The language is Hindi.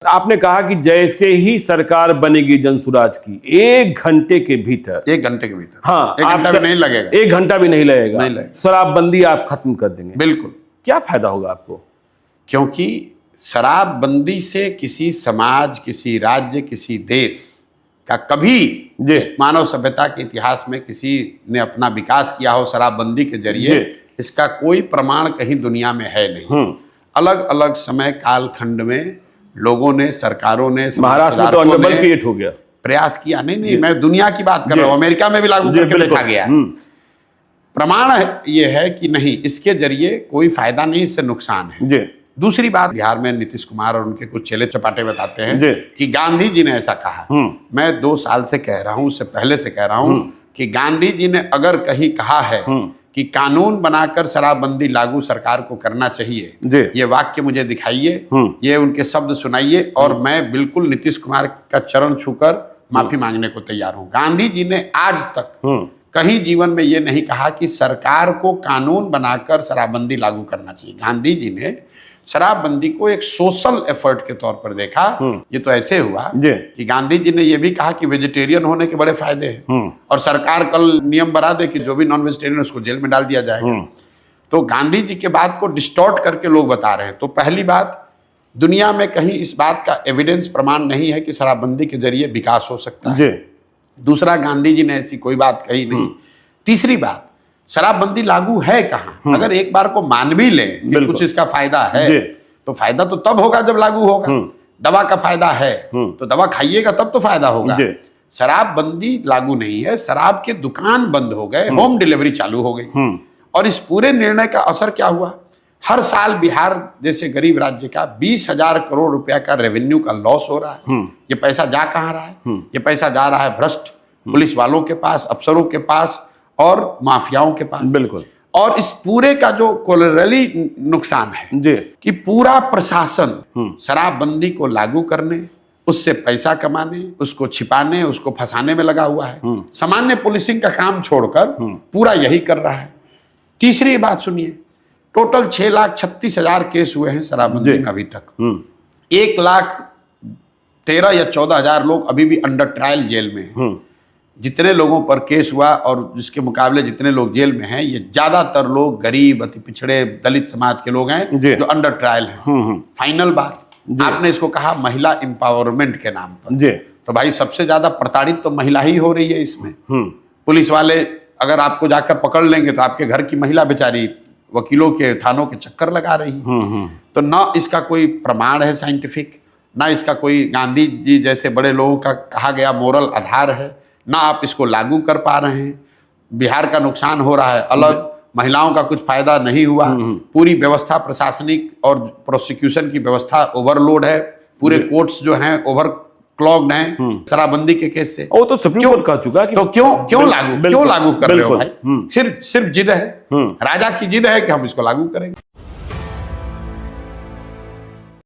आपने कहा कि जैसे ही सरकार बनेगी जनसुराज की 1 घंटे के भीतर, 1 घंटे के भीतर, हाँ, 1 घंटा भी नहीं लगेगा, 1 घंटा भी नहीं लगेगा, नहीं लगेगा, शराबबंदी आप खत्म कर देंगे। बिल्कुल। क्या फायदा होगा आपको? क्योंकि शराबबंदी से किसी समाज, किसी राज्य, किसी देश का कभी मानव सभ्यता के इतिहास में किसी ने अपना विकास किया हो शराबबंदी के जरिए, इसका कोई प्रमाण कहीं दुनिया में है नहीं। अलग अलग समय कालखंड में लोगों ने, सरकारों ने, महाराष्ट्र में तो अनडबल क्रिएट हो गया, प्रयास किया। नहीं, मैं दुनिया की बात कर रहा हूं, अमेरिका में भी लागू करके देखा गया। प्रमाण ये है कि नहीं, इसके जरिए कोई फायदा नहीं, इससे नुकसान है। दूसरी बात, बिहार में नीतीश कुमार और उनके कुछ चेले चपाटे बताते हैं कि गांधी जी ने ऐसा कहा। मैं 2 साल से कह रहा हूं, उससे पहले से कह रहा हूं कि गांधी जी ने अगर कहीं कहा है कि कानून बनाकर शराबबंदी लागू सरकार को करना चाहिए, ये वाक्य मुझे दिखाइए, ये उनके शब्द सुनाइए, और मैं बिल्कुल नीतीश कुमार का चरण छूकर माफी मांगने को तैयार हूं। गांधी जी ने आज तक कहीं जीवन में ये नहीं कहा कि सरकार को कानून बनाकर शराबबंदी लागू करना चाहिए। गांधी जी ने शराबबंदी को एक सोशल एफर्ट के तौर पर देखा। ये तो ऐसे हुआ कि गांधी जी ने यह भी कहा कि वेजिटेरियन होने के बड़े फायदे हैं, और सरकार कल नियम बना दे कि जो भी नॉन वेजिटेरियन उसको जेल में डाल दिया जाएगा। तो गांधी जी के बात को डिस्टॉर्ट करके लोग बता रहे हैं। तो पहली बात, दुनिया में कहीं इस बात का एविडेंस, प्रमाण नहीं है कि शराबबंदी के जरिए विकास हो सकता है। दूसरा, गांधी जी ने ऐसी कोई बात कही नहीं। तीसरी बात, शराबबंदी लागू है कहाँ? अगर एक बार को मान भी ले कि कुछ इसका फायदा है, तो फायदा तो तब होगा जब लागू होगा। दवा का फायदा है तो दवा खाइएगा तब तो फायदा होगा। शराबबंदी लागू नहीं है, शराब के दुकान बंद हो गए, होम डिलीवरी चालू हो गई। और इस पूरे निर्णय का असर क्या हुआ? हर साल बिहार जैसे गरीब राज्य का 20,000 करोड़ रुपया का रेवेन्यू का लॉस हो रहा है। ये पैसा जा कहाँ रहा है? ये पैसा जा रहा है भ्रष्ट पुलिस वालों के पास, अफसरों के पास और माफियाओं के पास। बिल्कुल। और इस पूरे का जो कोलैटरली नुकसान है कि पूरा प्रशासन शराबबंदी को लागू करने, उससे पैसा कमाने, उसको छिपाने, उसको फंसाने में लगा हुआ है। सामान्य पुलिसिंग का काम छोड़कर पूरा यही कर रहा है। तीसरी बात सुनिए, टोटल 6,36,000 केस हुए हैं शराबबंदी में अभी तक। 1,13,000 या 14,000 लोग अभी भी अंडर ट्रायल जेल में हैं। जितने लोगों पर केस हुआ और जिसके मुकाबले जितने लोग जेल में हैं, ये ज्यादातर लोग गरीब, अति पिछड़े, दलित समाज के लोग हैं जो अंडर ट्रायल हैं। फाइनल बात, आपने इसको कहा महिला एम्पावरमेंट के नाम पर, तो भाई सबसे ज्यादा प्रताड़ित तो महिला ही हो रही है इसमें। पुलिस वाले अगर आपको जाकर पकड़ लेंगे तो आपके घर की महिला बेचारी वकीलों के, थानों के चक्कर लगा रही है। तो ना इसका कोई प्रमाण है साइंटिफिक, ना इसका कोई गांधी जी जैसे बड़े लोगों का कहा गया मोरल आधार है, ना आप इसको लागू कर पा रहे हैं। बिहार का नुकसान हो रहा है अलग, महिलाओं का कुछ फायदा नहीं हुआ। पूरी व्यवस्था, प्रशासनिक और प्रोसिक्यूशन की व्यवस्था ओवरलोड है। पूरे कोर्ट्स जो हैं ओवर क्लॉग्ड हैं शराबबंदी के केस से। वो तो सुप्रीम कोर्ट कह चुका कि तो क्यों लागू कर रहे हो भाई? सिर्फ जिद है, राजा की जिद है कि हम इसको लागू करेंगे।